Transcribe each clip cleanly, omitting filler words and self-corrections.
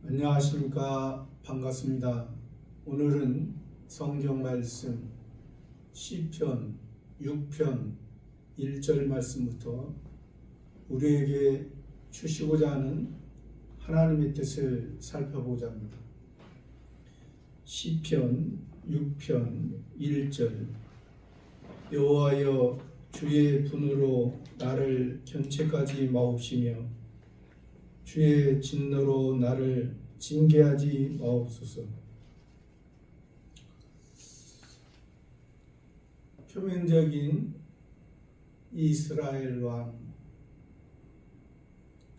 안녕하십니까. 반갑습니다. 오늘은 성경 말씀 시편 6편 1절 말씀부터 우리에게 주시고자 하는 하나님의 뜻을 살펴보자 합니다. 시편 6편 1절 여호와여 주의 분으로 나를 견책하지 마옵시며 주의 진노로 나를 징계하지 마옵소서. 표면적인 이스라엘 왕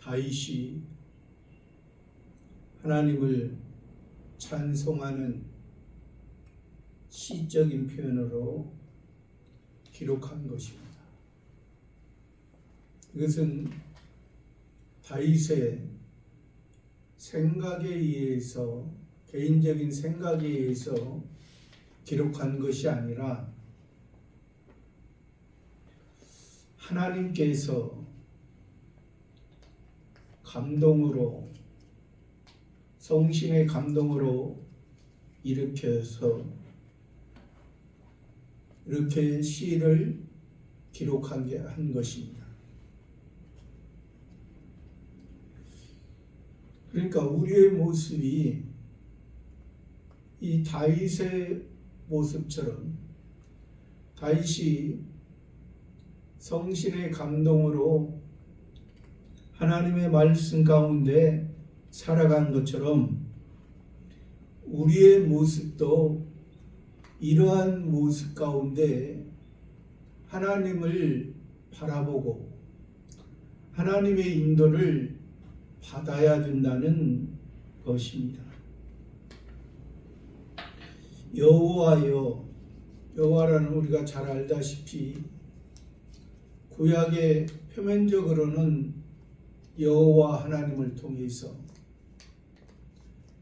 다윗이 하나님을 찬송하는 시적인 표현으로 기록한 것입니다. 이것은 다윗의 생각에 의해서, 개인적인 생각에 의해서 기록한 것이 아니라 하나님께서 감동으로, 성신의 감동으로 일으켜서 이렇게 시를 기록한 것입니다. 그러니까 우리의 모습이 이 다윗의 모습처럼 다윗이 성신의 감동으로 하나님의 말씀 가운데 살아간 것처럼 우리의 모습도 이러한 모습 가운데 하나님을 바라보고 하나님의 인도를 받아야 된다는 것입니다. 여호와여, 여호와라는 우리가 잘 알다시피 구약의 표면적으로는 여호와 하나님을 통해서,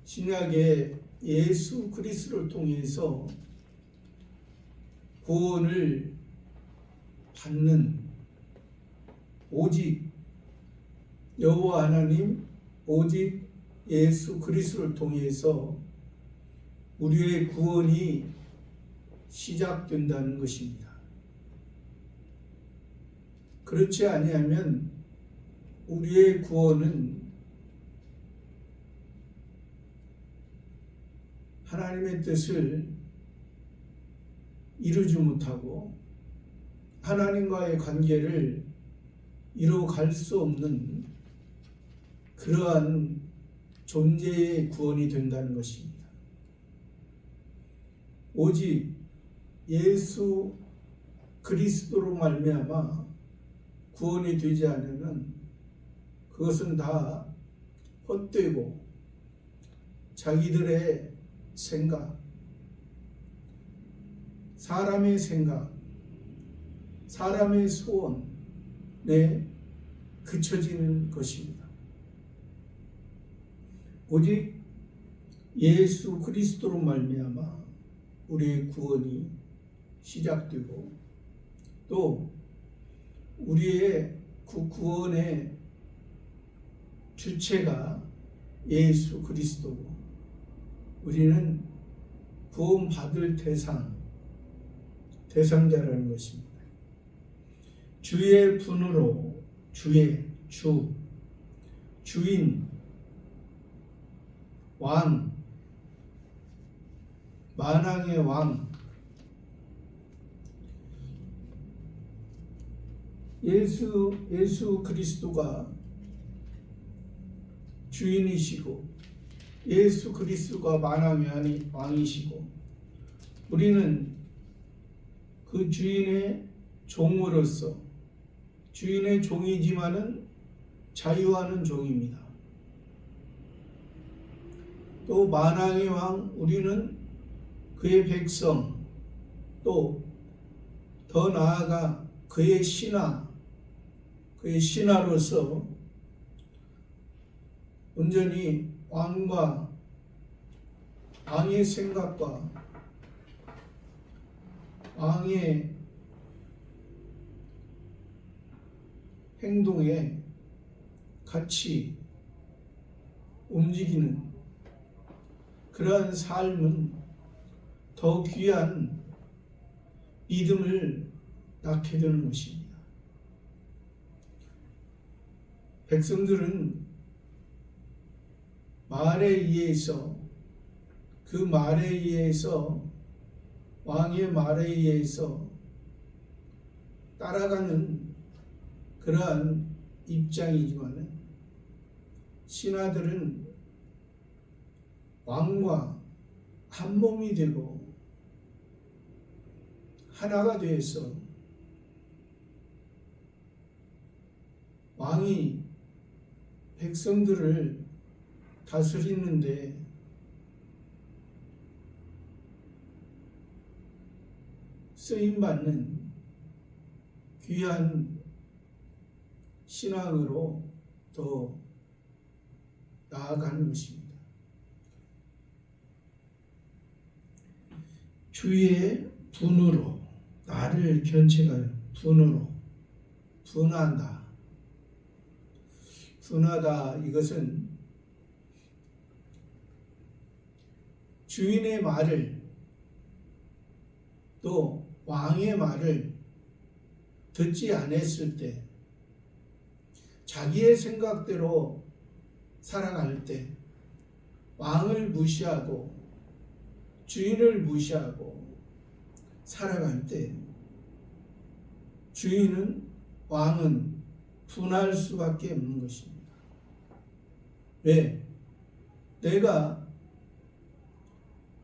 신약의 예수 그리스도를 통해서 구원을 받는 오직 여호와 하나님, 오직 예수 그리스도를 통해서 우리의 구원이 시작된다는 것입니다. 그렇지 아니하면 우리의 구원은 하나님의 뜻을 이루지 못하고 하나님과의 관계를 이루어갈 수 없는 그러한 존재의 구원이 된다는 것입니다. 오직 예수 그리스도로 말미암아 구원이 되지 않으면 그것은 다 헛되고 자기들의 생각, 사람의 생각, 사람의 소원에 그쳐지는 것입니다. 오직 예수 그리스도로 말미암아 우리의 구원이 시작되고 또 우리의 그 구원의 주체가 예수 그리스도고 우리는 구원받을 대상자라는 것입니다. 주의 분으로, 주인, 왕, 만왕의 왕, 예수 그리스도가 주인이시고 예수 그리스도가 만왕의 왕이시고 우리는 그 주인의 종으로서 주인의 종이지만은 자유하는 종입니다. 또 만왕의 왕, 우리는 그의 백성, 또 더 나아가 그의 신하로서 온전히 왕의 생각과 왕의 행동에 같이 움직이는 그러한 삶은 더 귀한 믿음을 낳게 되는 것입니다. 백성들은 말에 의해서, 그 말에 의해서, 왕의 말에 의해서 따라가는 그러한 입장이지만 신하들은 왕과 한 몸이 되고 하나가 되어서 왕이 백성들을 다스리는데 쓰임받는 귀한 신앙으로 더 나아가는 것입니다. 주의 분으로 나를 견책하여 분한다. 분하다, 이것은 주인의 말을, 또 왕의 말을 듣지 않았을 때, 자기의 생각대로 살아갈 때, 왕을 무시하고 주인을 무시하고 살아갈 때 왕은 분할 수밖에 없는 것입니다. 왜? 내가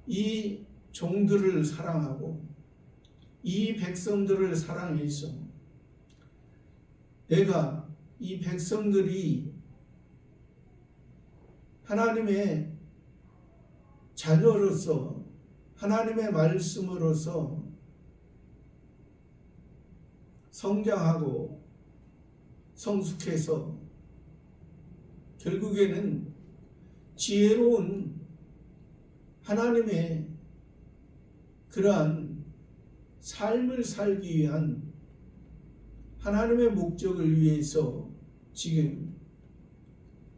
이 종들을 사랑하고 이 백성들을 사랑해서 내가 이 백성들이 하나님의 자녀로서 하나님의 말씀으로서 성장하고 성숙해서 결국에는 지혜로운 하나님의 그러한 삶을 살기 위한 하나님의 목적을 위해서 지금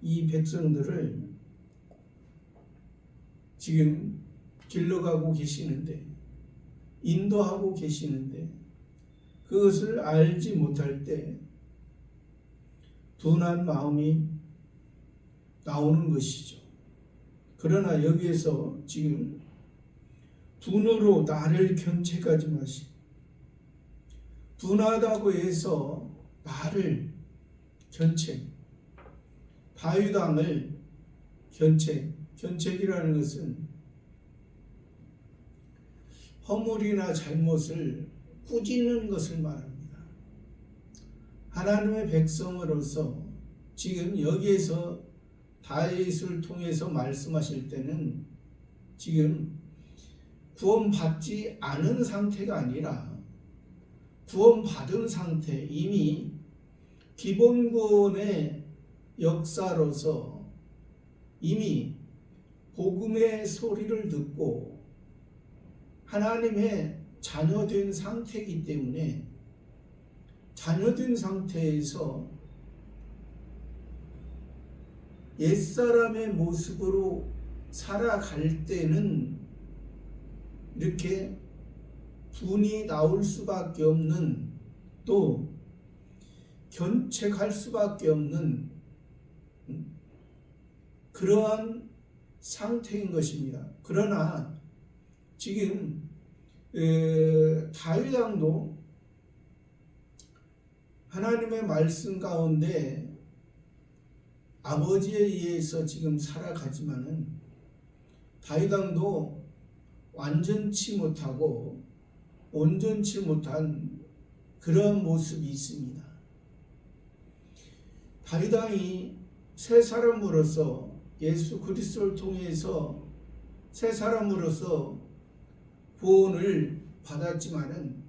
이 백성들을 지금 길러가고 계시는데, 인도하고 계시는데, 그것을 알지 못할 때 둔한 마음이 나오는 것이죠. 그러나 여기에서 지금 분으로 나를 견책하지 마시고, 분하다고 해서 나를 견책, 다윗왕을 견책이라는 것은 허물이나 잘못을 꾸짖는 것을 말합니다. 하나님의 백성으로서 지금 여기에서 다윗을 통해서 말씀하실 때는 지금 구원받지 않은 상태가 아니라 구원받은 상태, 이미 기본 구원의 역사로서 이미 복음의 소리를 듣고 하나님의 자녀된 상태이기 때문에 자녀된 상태에서 옛사람의 모습으로 살아갈 때는 이렇게 분이 나올 수밖에 없는, 또 견책할 수밖에 없는 그러한 상태인 것입니다. 그러나 지금 다윗 왕도 하나님의 말씀 가운데 아버지에 의해서 지금 살아가지만은 다윗 왕도 완전치 못하고 온전치 못한 그런 모습이 있습니다. 다윗 왕이 새 사람으로서 예수 그리스도를 통해서 새 사람으로서 구원을 받았지만은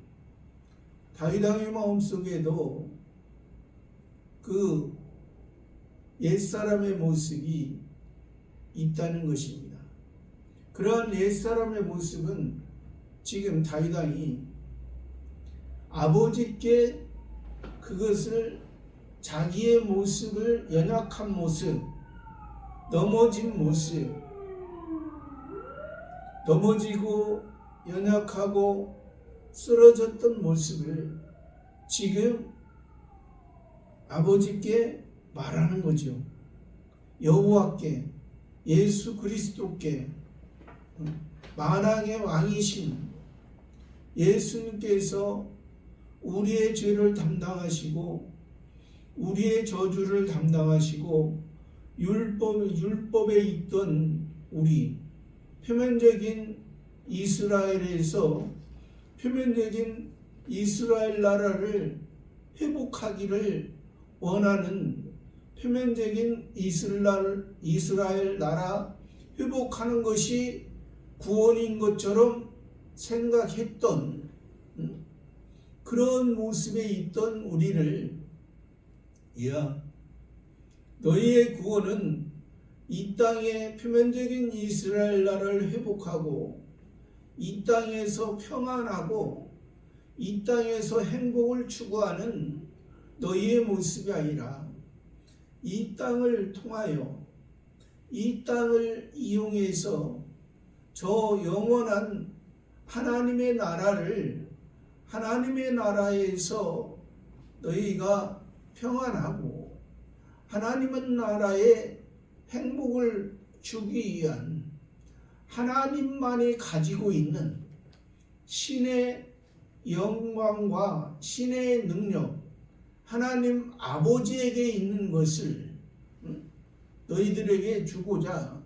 다윗 왕의 마음속에도 그 옛사람의 모습이 있다는 것입니다. 그러한 옛사람의 모습은 지금 다윗 왕이 아버지께 그것을 자기의 모습을, 연약한 모습, 넘어진 모습, 넘어지고 연약하고 쓰러졌던 모습을 지금 아버지께 말하는 거죠. 여호와께, 예수 그리스도께, 만왕의 왕이신 예수님께서 우리의 죄를 담당하시고 우리의 저주를 담당하시고 율법에 있던 우리 표면적인 이스라엘에서 표면적인 이스라엘 나라를 회복하기를 원하는 표면적인 이스라엘 나라 회복하는 것이 구원인 것처럼 생각했던 그런 모습에 있던 우리를, 야, 너희의 구원은 이 땅의 표면적인 이스라엘 나라를 회복하고 이 땅에서 평안하고 이 땅에서 행복을 추구하는 너희의 모습이 아니라 이 땅을 통하여 이 땅을 이용해서 저 영원한 하나님의 나라에서 너희가 평안하고 하나님의 나라의 행복을 주기 위한 하나님만이 가지고 있는 신의 영광과 신의 능력, 하나님 아버지에게 있는 것을 너희들에게 주고자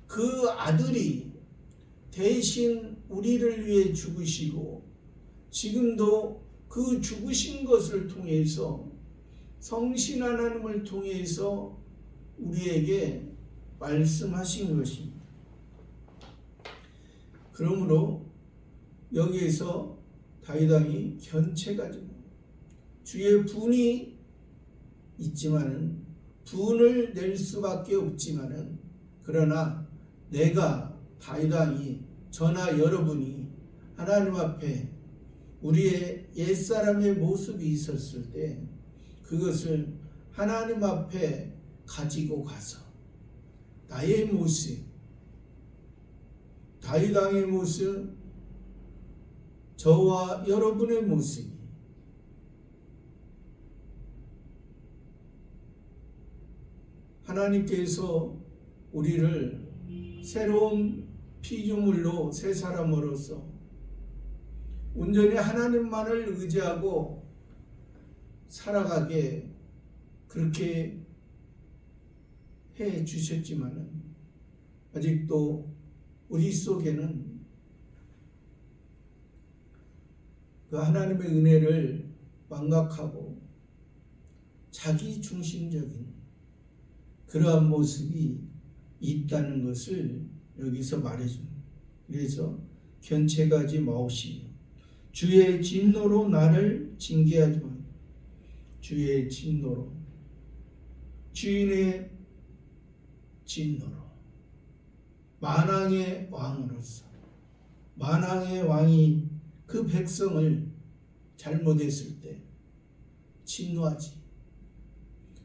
그 아들이 대신 우리를 위해 죽으시고 지금도 그 죽으신 것을 통해서 성신 하나님을 통해서 우리에게 말씀하신 것입니다. 그러므로 여기에서 다윗 왕이 견책하지, 주의 분이 있지만은 분을 낼 수밖에 없지만은, 그러나 내가 다윗 왕이 저나 여러분이 하나님 앞에 우리의 옛사람의 모습이 있었을 때 그것을 하나님 앞에 가지고 가서 나의 모습, 다윗 왕의 모습, 저와 여러분의 모습이 하나님께서 우리를 새로운 피조물로 새 사람으로서 온전히 하나님만을 의지하고 살아가게 그렇게 해 주셨지만은 아직도 우리 속에는 그 하나님의 은혜를 망각하고 자기 중심적인 그러한 모습이 있다는 것을 여기서 말해줍니다. 그래서 견책하지 마옵시며 주의 진노로 나를 징계하지 마. 주의 진노로, 주인의 진노로, 만왕의 왕으로서, 만왕의 왕이 그 백성을 잘못했을 때 진노하지.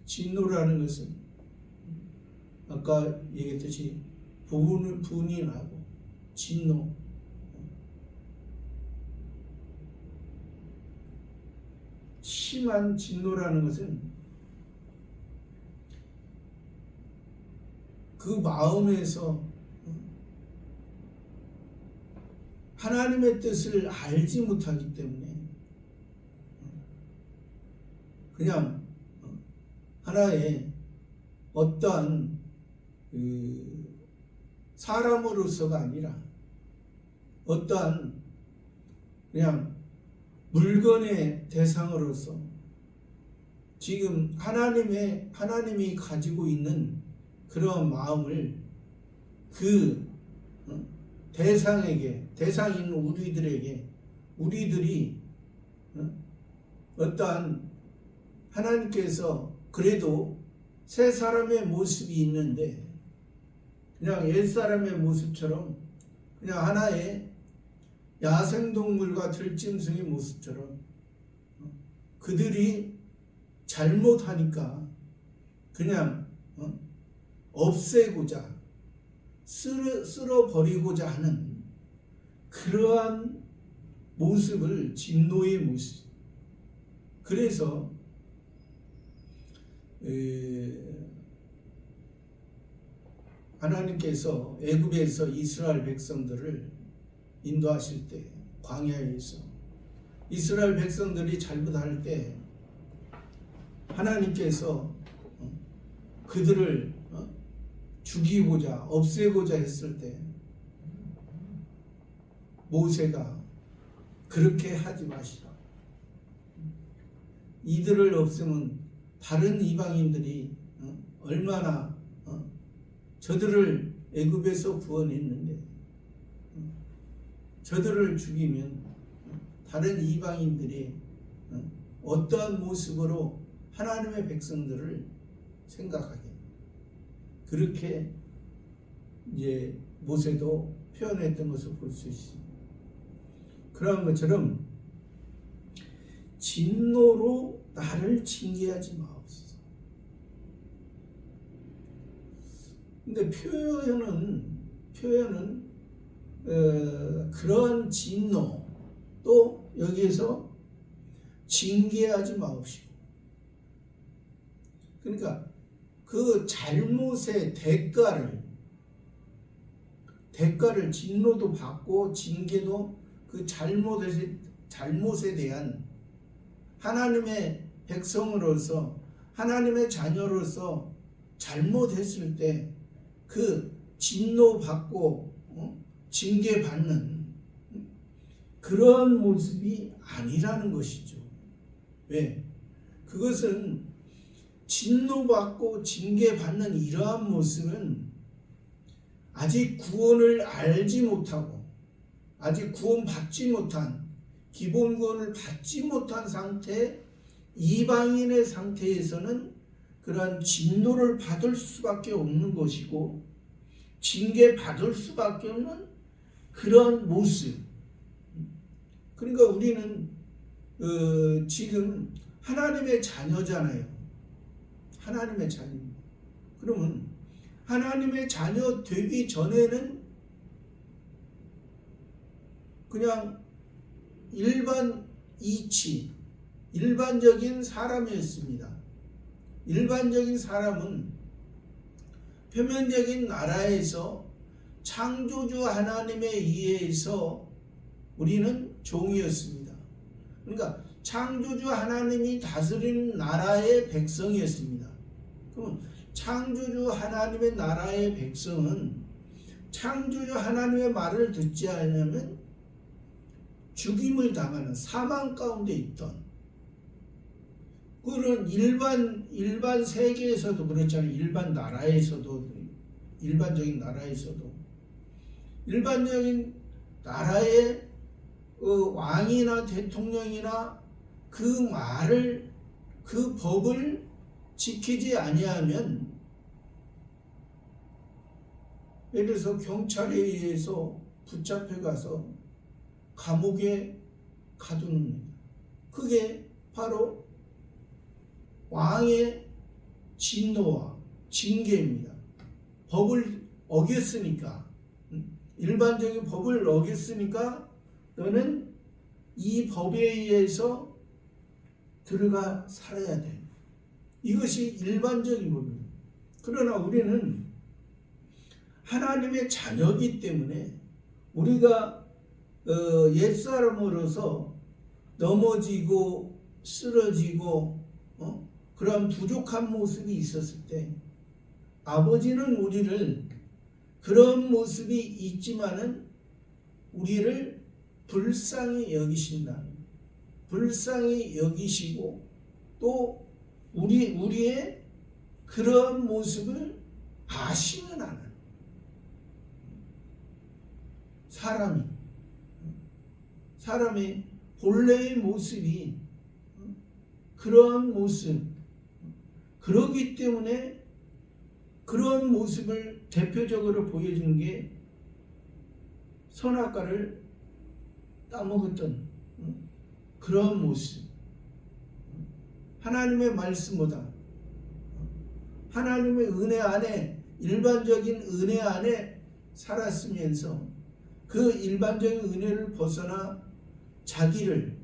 진노라는 것은 아까 얘기했듯이 분이 나고 진노, 심한 진노라는 것은 그 마음에서 하나님의 뜻을 알지 못하기 때문에 그냥 하나의 어떠한 사람으로서가 아니라 어떠한 그냥 물건의 대상으로서 지금 하나님이 가지고 있는 그런 마음을 그 대상인 우리들이 어떠한 하나님께서 그래도 새 사람의 모습이 있는데 그냥 옛 사람의 모습처럼 그냥 하나의 야생동물과 들짐승의 모습처럼 그들이 잘못하니까 그냥 없애고자 쓸어버리고자 하는 그러한 모습을 진노의 모습. 그래서 하나님께서 애굽에서 이스라엘 백성들을 인도하실 때 광야에서 이스라엘 백성들이 잘못할 때 하나님께서 그들을 죽이고자 없애고자 했을 때 모세가 그렇게 하지 마시라. 이들을 없애면 다른 이방인들이 얼마나 저들을 애굽에서 구원했는데 저들을 죽이면 다른 이방인들이 어떠한 모습으로 하나님의 백성들을 생각하게, 그렇게 이제 모세도 표현했던 것을 볼 수 있습니다. 그런 것처럼 진노로 나를 징계하지 마옵소서. 근데 표현은 그런 진노, 또 여기에서 징계하지 마옵시고, 그러니까 그 잘못의 대가를 진노도 받고 징계도 그 잘못에 대한 하나님의 백성으로서 하나님의 자녀로서 잘못했을 때 그 진노 받고 징계 받는 그런 모습이 아니라는 것이죠. 왜? 그것은 진노받고 징계받는 이러한 모습은 아직 구원을 알지 못하고 아직 구원받지 못한, 기본 구원을 받지 못한 상태, 이방인의 상태에서는 그러한 진노를 받을 수밖에 없는 것이고 징계받을 수밖에 없는 그런 모습. 그러니까 우리는 지금 하나님의 자녀잖아요. 하나님의 자녀입니다. 그러면 하나님의 자녀 되기 전에는 그냥 일반적인 사람이었습니다. 일반적인 사람은 표면적인 나라에서 창조주 하나님에 의해서 우리는 종이었습니다. 그러니까 창조주 하나님이 다스리는 나라의 백성이었습니다. 그럼 창조주 하나님의 나라의 백성은 창조주 하나님의 말을 듣지 않으면 죽임을 당하는 사망 가운데 있던, 그런 일반 세계에서도 그렇잖아요. 일반적인 나라의 왕이나 대통령이나 그 법을 지키지 아니하면, 예를 들어서 경찰에 의해서 붙잡혀 가서 감옥에 가두는, 그게 바로 왕의 진노와 징계입니다. 법을 어겼으니까, 일반적인 법을 어겼으니까 너는 이 법에 의해서 들어가 살아야 돼. 이것이 일반적인 법입니다. 그러나 우리는 하나님의 자녀이기 때문에 우리가 옛사람으로서 넘어지고 쓰러지고 그런 부족한 모습이 있었을 때 아버지는 우리를, 그런 모습이 있지만은 우리를 불쌍히 여기신다. 불쌍히 여기시고 또 우리의 그런 모습을 아시는 않은 사람의 본래의 모습이 그러한 모습, 그러기 때문에 그런 모습을 대표적으로 보여주는 게 선악과를 따먹었던 그런 모습, 하나님의 말씀보다 하나님의 은혜 안에, 일반적인 은혜 안에 살았으면서 그 일반적인 은혜를 벗어나 자기를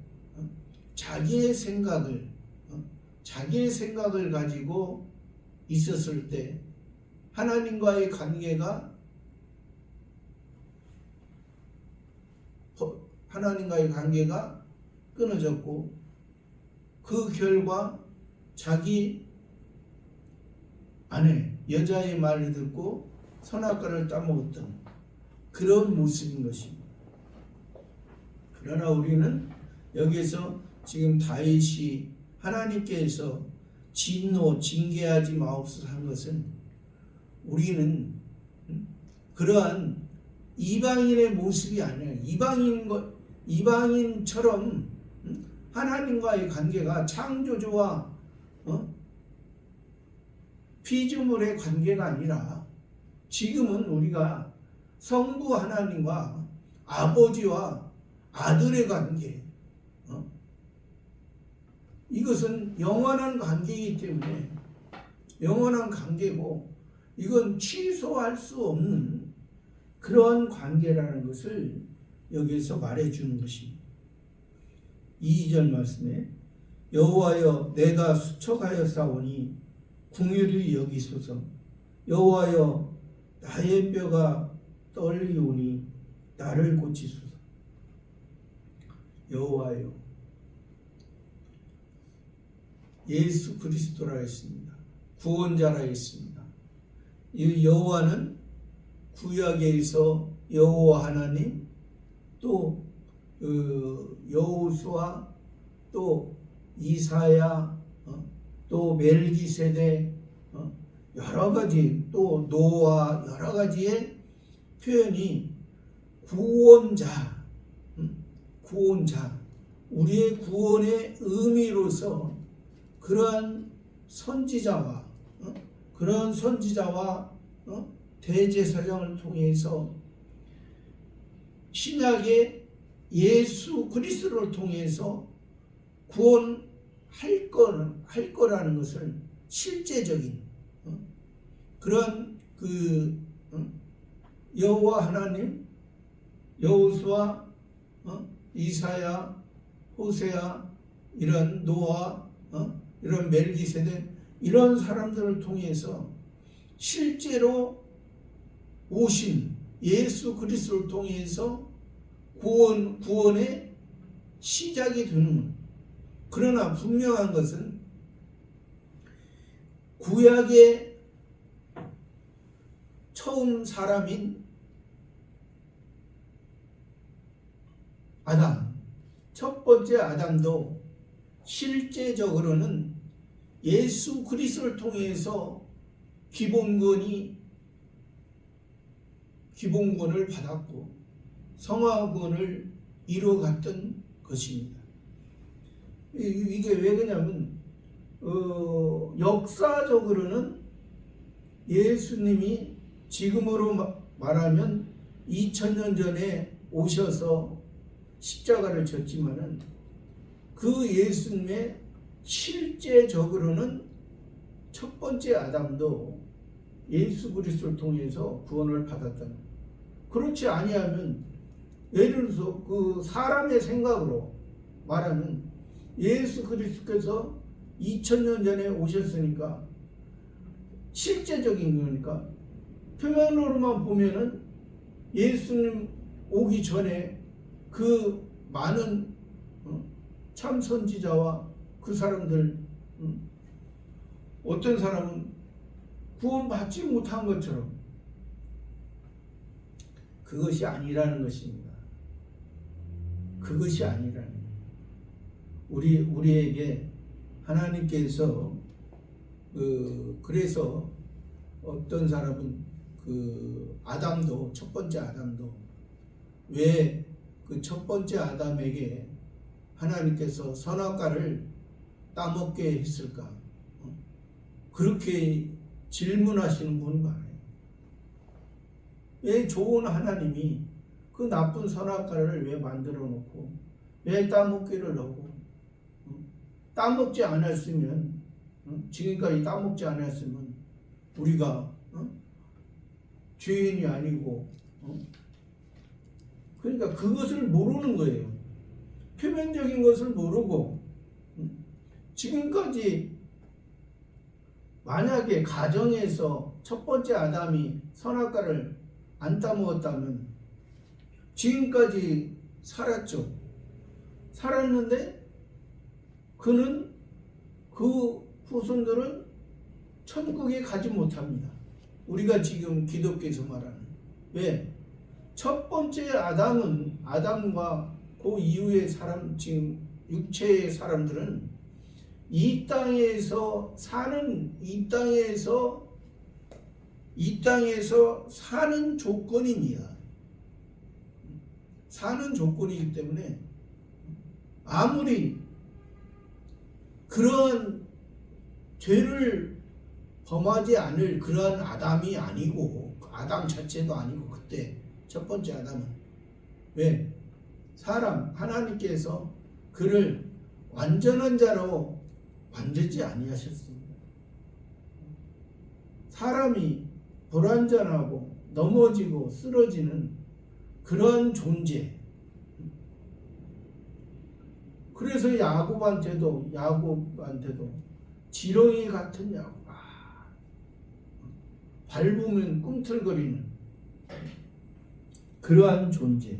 자기의 생각을 가지고 있었을 때 하나님과의 관계가 끊어졌고 그 결과 자기 아내 여자의 말을 듣고 선악과를 따먹었던 그런 모습인 것입니다. 그러나 우리는 여기에서 지금 다윗이 하나님께서 징계하지 마옵소서 한 것은 우리는 그러한 이방인의 모습이 아니라 이방인처럼 하나님과의 관계가 창조주와 피조물의 관계가 아니라 지금은 우리가 성부 하나님과 아버지와 아들의 관계, 이것은 영원한 관계이기 때문에 영원한 관계고 이건 취소할 수 없는 그러한 관계라는 것을 여기에서 말해주는 것입니다. 2절 말씀에 여호와여 내가 수척하여 싸우니 궁휼히 여기소서. 여호와여 나의 뼈가 떨리오니 나를 고치소서. 여호와여 예수 그리스도라 했습니다. 구원자라 했습니다. 이 여호와는 구약에서 여호와 하나님, 또 여호수아, 또 이사야, 또 멜기세덱, 여러 가지, 또 노아, 여러 가지의 표현이 구원자, 우리의 구원의 의미로서 그러한 선지자와 대제사장을 통해서 신약의 예수 그리스도를 통해서 구원할 거라는 것을 실제적인 그런 여호와 하나님, 여호수아, 이사야, 호세아, 이런 노아, 이런 멜기세덱, 이런 사람들을 통해서 실제로 오신 예수 그리스도를 통해서 구원의 시작이 되는. 그러나 분명한 것은 구약의 처음 사람인 아담, 첫 번째 아담도 실제적으로는 예수 그리스도를 통해서 기본권을 받았고 성화권을 이루어갔던 것입니다. 이게 왜 그러냐면 역사적으로는 예수님이 지금으로 말하면 2000년 전에 오셔서 십자가를 졌지만은 그 예수님의 실제적으로는 첫 번째 아담도 예수 그리스도를 통해서 구원을 받았다는. 그렇지 아니하면 예를 들어서 그 사람의 생각으로 말하면 예수 그리스도께서 2000년 전에 오셨으니까 실제적인 거니까 표면으로만 보면은 예수님 오기 전에 그 많은 참 선지자와 그 사람들, 어떤 사람은 구원받지 못한 것처럼, 그것이 아니라는 것입니다. 그것이 아니라는 거예요. 우리에게 하나님께서 그래서 어떤 사람은 아담도, 첫 번째 아담도 왜 그 첫 번째 아담에게 하나님께서 선악과를 따먹게 했을까? 그렇게 질문하시는 분이 많아요. 왜 좋은 하나님이 그 나쁜 선악과를 왜 만들어 놓고 왜 따먹기를 하고, 따먹지 않았으면, 지금까지 따먹지 않았으면 우리가 죄인이 아니고 그러니까 그것을 모르는 거예요. 표면적인 것을 모르고 지금까지 만약에 가정에서 첫 번째 아담이 선악과를 안 따먹었다면 지금까지 살았죠. 살았는데 그는 그 후손들은 천국에 가지 못합니다. 우리가 지금 기독교에서 말하는. 왜? 첫 번째 아담과 그 이후의 사람, 지금 육체의 사람들은 이 땅에서 사는 조건입니다. 사는 조건이기 때문에 아무리 그런 죄를 범하지 않을 그러한 아담이 아니고, 아담 자체도 아니고, 그때 첫 번째 아담은 왜? 하나님께서 그를 완전한 자로 만들지 아니하셨습니다. 사람이 불완전하고 넘어지고 쓰러지는 그런 존재. 그래서 야곱한테도 지렁이 같은 야곱, 밟으면 꿈틀거리는 그러한 존재.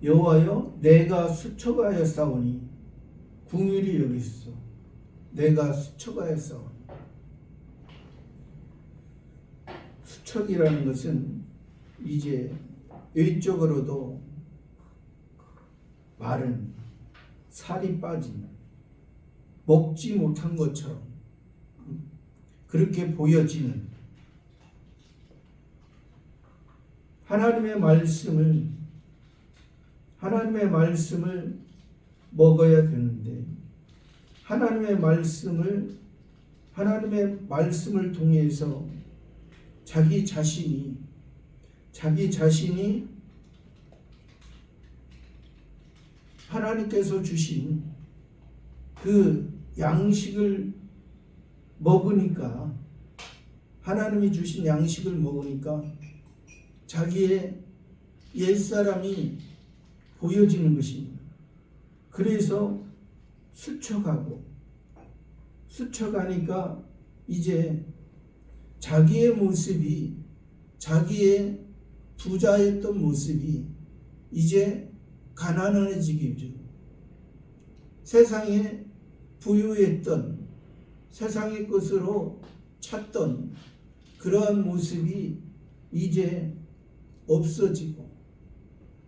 여호와여, 내가 수척하였사오니 긍휼히 여기소서. 내가 수척하였사오니. 수척이라는 것은 이제 외적으로도 마른, 살이 빠진, 먹지 못한 것처럼 그렇게 보여지는 하나님의 말씀을 먹어야 되는데, 하나님의 말씀을 통해서 자기 자신이 하나님께서 주신 그 양식을 먹으니까, 하나님이 주신 양식을 먹으니까 자기의 옛사람이 보여지는 것입니다. 그래서 수척하니까 이제 자기의 부자였던 모습이 이제 가난해지기죠. 세상에 부유했던, 세상의 것으로 찾던 그러한 모습이 이제 없어지고,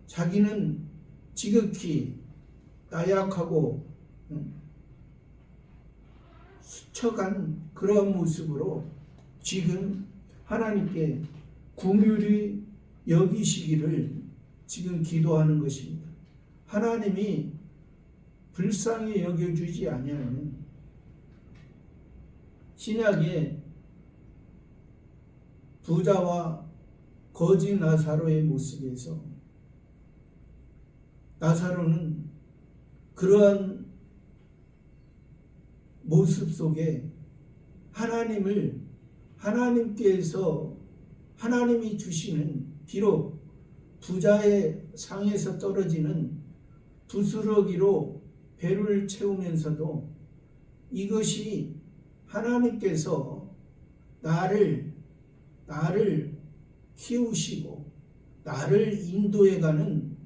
자기는 지극히 나약하고 수척한 그러한 모습으로 지금 하나님께 긍휼히 여기시기를 지금 기도하는 것입니다. 하나님이 불쌍히 여겨주지 아니하면 신약의 부자와 거지 나사로의 모습에서 나사로는 그러한 모습 속에 하나님이 주시는, 비록 부자의 상에서 떨어지는 부스러기로 배를 채우면서도 이것이 하나님께서 나를 키우시고 나를 인도해가는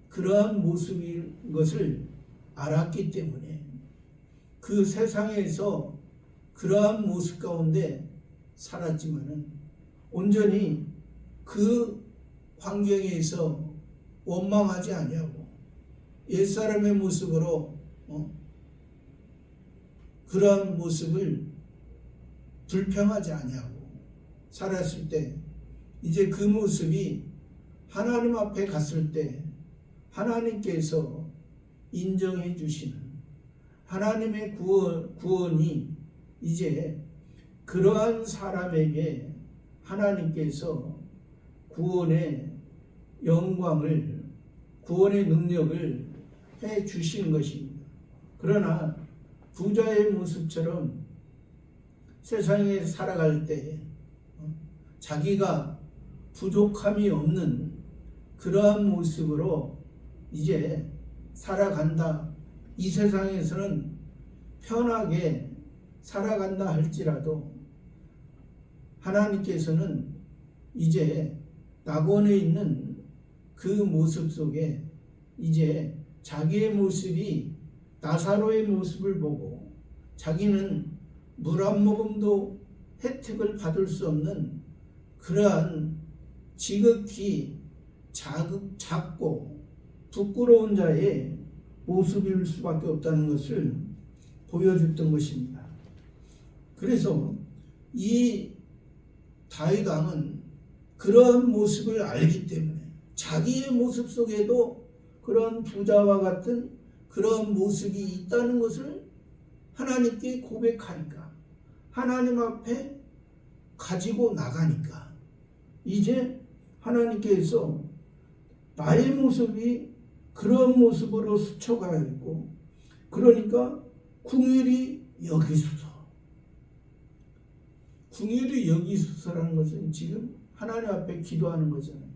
그러한 모습인 것을 알았기 때문에 그 세상에서 그러한 모습 가운데 살았지만은 온전히 그 환경에서 원망하지 아니하고 옛사람의 모습으로 그러한 모습을 불평하지 아니하고 살았을 때, 이제 그 모습이 하나님 앞에 갔을 때 하나님께서 인정해 주시는 하나님의 구원이 이제 그러한 사람에게 하나님께서 구원의 영광을, 구원의 능력을 해 주시는 것입니다. 그러나 부자의 모습처럼 세상에 살아갈 때 자기가 부족함이 없는 그러한 모습으로 이제 살아간다. 이 세상에서는 편하게 살아간다 할지라도 하나님께서는 이제 낙원에 있는 그 모습 속에 이제 자기의 모습이 나사로의 모습을 보고 자기는 물 한 모금도 혜택을 받을 수 없는 그러한 지극히 작고 부끄러운 자의 모습일 수밖에 없다는 것을 보여줬던 것입니다. 그래서 이 다윗 왕은 그러한 모습을 알기 때문에 자기의 모습 속에도 그런 부자와 같은 그런 모습이 있다는 것을 하나님께 고백하니까 하나님 앞에 가지고 나가니까 이제 하나님께서 나의 모습이 그런 모습으로 스쳐가야겠고 그러니까 궁휼히 여기소서. 궁휼히 여기소서라는 것은 지금 하나님 앞에 기도하는 거잖아요.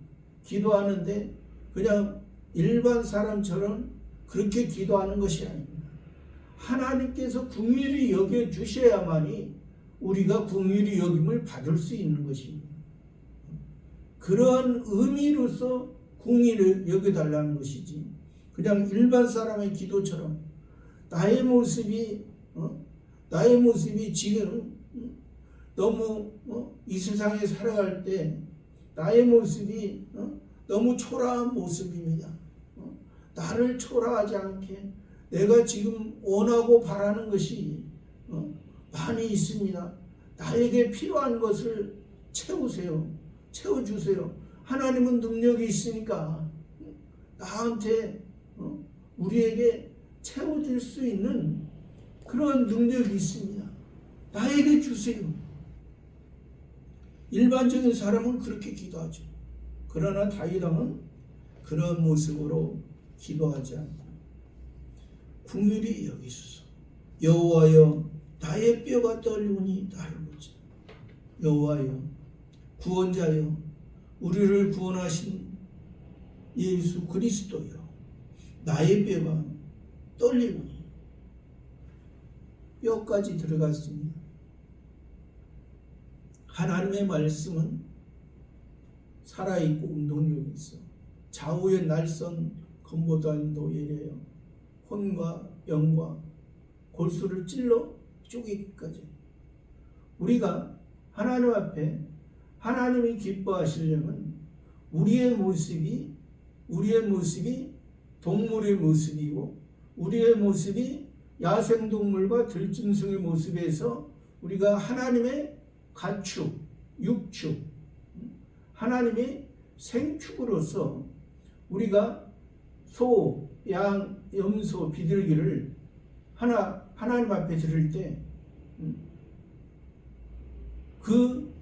기도하는데 그냥 일반 사람처럼 그렇게 기도하는 것이 아닙니다. 하나님께서 궁휼히 여겨주셔야만이 우리가 궁휼히 여김을 받을 수 있는 것입니다. 그러한 의미로서 궁휼히 여겨달라는 것이지 그냥 일반 사람의 기도처럼 나의 모습이 지금 너무 이 세상에 살아갈 때 나의 모습이 너무 초라한 모습입니다. 나를 초라하지 않게 내가 지금 원하고 바라는 것이 많이 있습니다. 나에게 필요한 것을 채워주세요. 하나님은 능력이 있으니까 나한테 우리에게 채워줄 수 있는 그런 능력이 있습니다. 나에게 주세요. 일반적인 사람은 그렇게 기도하죠. 그러나 다윗 왕은 그런 모습으로 기도하지 않고 궁휼히 여기소서. 여호와여 나의 뼈가 떨리오니 나를 보자. 여호와여 구원자여 우리를 구원하신 예수 그리스도여 나의 뼈가 떨리오니 뼈까지 들어갔습니다. 하나님의 말씀은 살아있고 운동력이 있어 좌우의 날선 검보다도 예리하여 혼과 영과 골수를 찔러 쪼개기까지. 우리가 하나님 앞에 하나님이 기뻐하시려면 우리의 모습이 동물의 모습이고 우리의 모습이 야생동물과 들짐승의 모습에서 우리가 하나님의 가축, 육축, 하나님의 생축으로서 우리가 소, 양, 염소, 비둘기를 하나님 앞에 드릴 때 그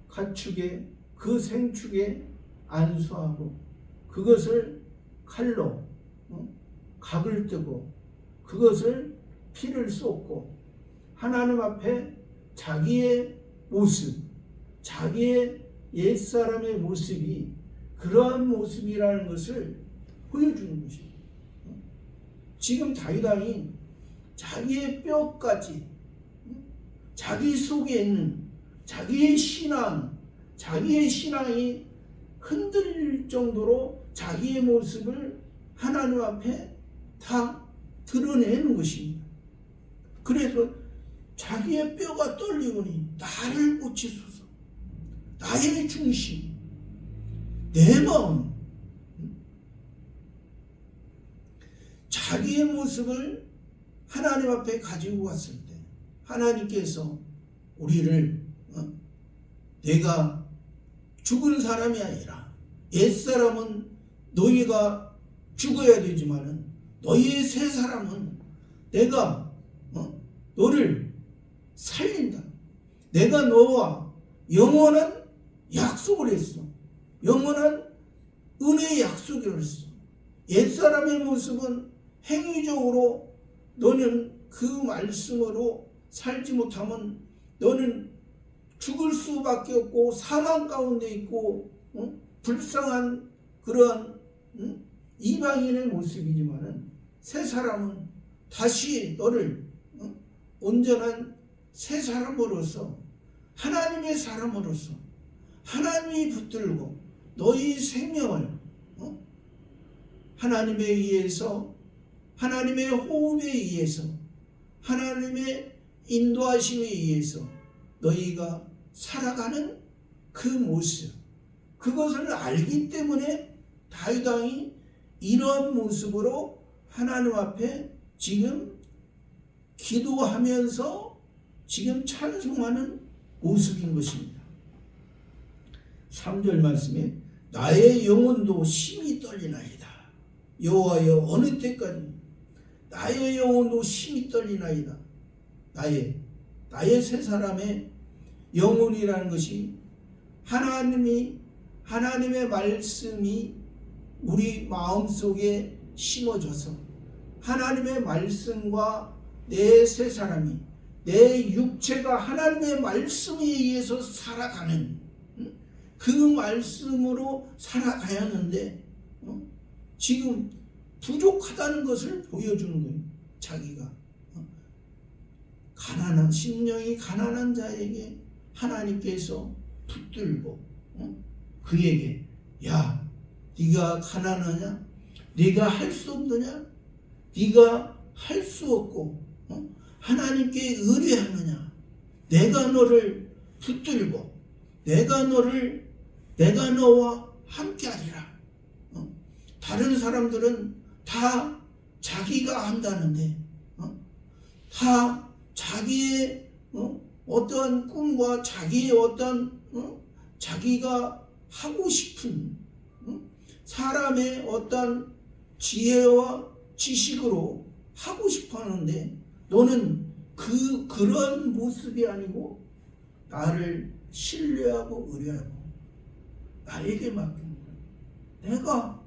가축의 그 생축에 안수하고 그것을 칼로 각을 뜨고 그것을 피를 쏟고 하나님 앞에 자기의 모습, 자기의 옛사람의 모습이 그러한 모습이라는 것을 보여주는 것입니다. 지금 다윗 왕이 자기의 뼈까지 자기 속에 있는 자기의 신앙이 흔들릴 정도로 자기의 모습을 하나님 앞에 다 드러내는 것입니다. 그래서 자기의 뼈가 떨리오니 나를 고치소서. 나의 중심, 내 마음, 자기의 모습을 하나님 앞에 가지고 왔을 때 하나님께서 우리를 내가 죽은 사람이 아니라 옛사람은 너희가 죽어야 되지만은 너희의 새 사람은 내가 너를 살린다. 내가 너와 영원한 약속을 했어. 영원한 은혜의 약속을 했어. 옛사람의 모습은 행위적으로 너는 그 말씀으로 살지 못하면 너는 죽을 수밖에 없고 사망 가운데 있고 불쌍한 그러한 이방인의 모습이지만은 새 사람은 다시 너를 온전한 새 사람으로서 하나님의 사람으로서 하나님이 붙들고 너희 생명을 하나님에 의해서 하나님의 호흡에 의해서 하나님의 인도하심에 의해서 너희가 살아가는 그 모습, 그것을 알기 때문에 다윗 왕이 이러한 모습으로 하나님 앞에 지금 기도하면서 지금 찬송하는 모습인 것입니다. 3절 말씀에 나의 영혼도 심히 떨리나이다. 여호와여 어느 때까지 나의 영혼도 심히 떨리나이다. 나의 새 사람의 영혼이라는 것이 하나님의 말씀이 우리 마음속에 심어져서 하나님의 말씀과 내 새 사람이 내 육체가 하나님의 말씀에 의해서 살아가는 그 말씀으로 살아가야 하는데 지금 부족하다는 것을 보여주는 거예요. 자기가 가난한 심령이 가난한 자에게 하나님께서 붙들고 그에게 야 네가 가난하냐? 네가 할 수 없느냐? 네가 할 수 없고 하나님께 의뢰하느냐? 내가 너를 붙들고 내가 너와 함께하리라. 다른 사람들은 다 자기가 한다는데 다 자기의 어떠한 꿈과 자기의 어떤 자기가 하고 싶은 사람의 어떤 지혜와 지식으로 하고 싶어 하는데 너는 그런 모습이 아니고 나를 신뢰하고 의뢰하고 나에게 맡긴 거야. 내가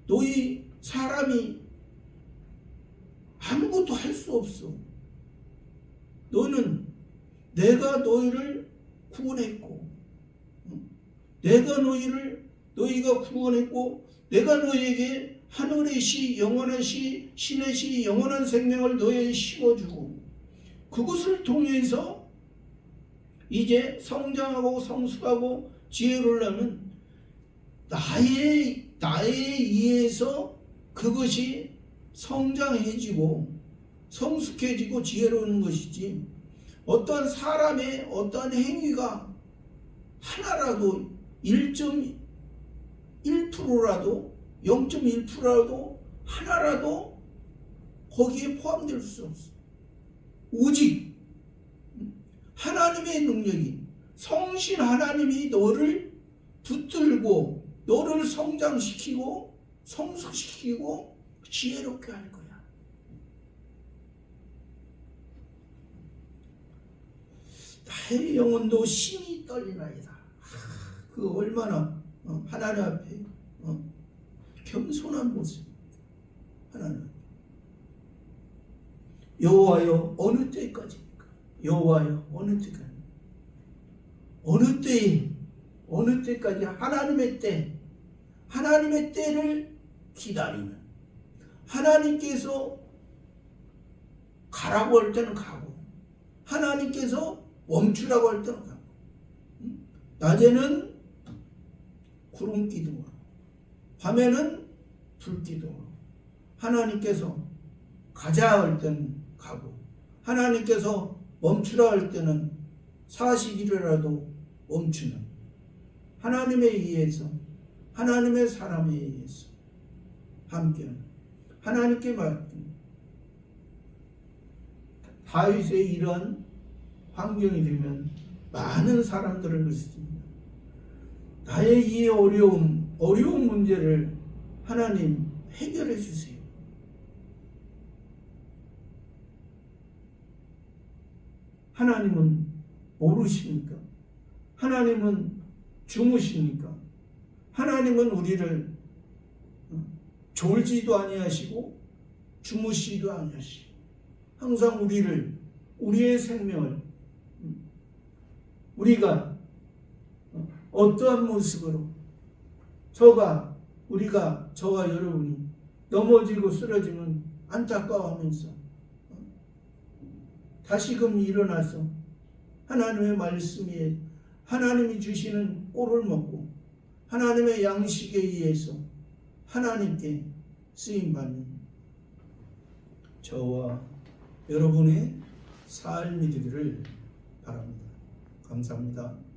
너희 사람이 아무것도 할 수 없어. 너는 내가 너희를 구원했고 너희가 구원했고 내가 너희에게 하늘의 시 영원한 시 신의 시 영원한 생명을 너희에게 심어주고 그것을 통해서 이제 성장하고 성숙하고 지혜로우려면 나에 의해서 그것이 성장해지고 성숙해지고 지혜로운 것이지 어떤 사람의 어떤 행위가 하나라도 1.1%라도 0.1%라도 하나라도 거기에 포함될 수 없어. 오직 하나님의 능력이 성신 하나님이 너를 붙들고 너를 성장시키고 성숙시키고 지혜롭게 할 거야. 나의 영혼도 심히 떨리나이다. 그 얼마나 하나님 앞에 겸손한 모습. 하나님 여호와여 어느 때까지입니까? 여호와여 어느 때까지? 어느 때까지 하나님의 때를 기다리는 하나님께서 가라고 할 때는 가고 하나님께서 멈추라고 할 때는 가고 낮에는 구름 기둥으로 밤에는 불 기둥으로 하나님께서 가자 할 때는 가고 하나님께서 멈추라 할 때는 40일이라도 멈추는 하나님에 의해서 하나님의 사람에 의해서 함께하는 하나님께 맡긴 다윗의 이러한 환경이 되면 많은 사람들을 그렇습니다. 나의 이 어려운 문제를 하나님 해결해 주세요. 하나님은 모르십니까? 하나님은 주무십니까? 하나님은 우리를 졸지도 아니하시고 주무시지도 아니하시고 항상 우리의 생명을 우리가 어떠한 모습으로 저와 여러분이 넘어지고 쓰러지면 안타까워하면서 다시금 일어나서 하나님의 말씀에 하나님이 주시는 꼴을 먹고 하나님의 양식에 의해서 하나님께 쓰임받는 저와 여러분의 삶이 되기를 바랍니다. 감사합니다.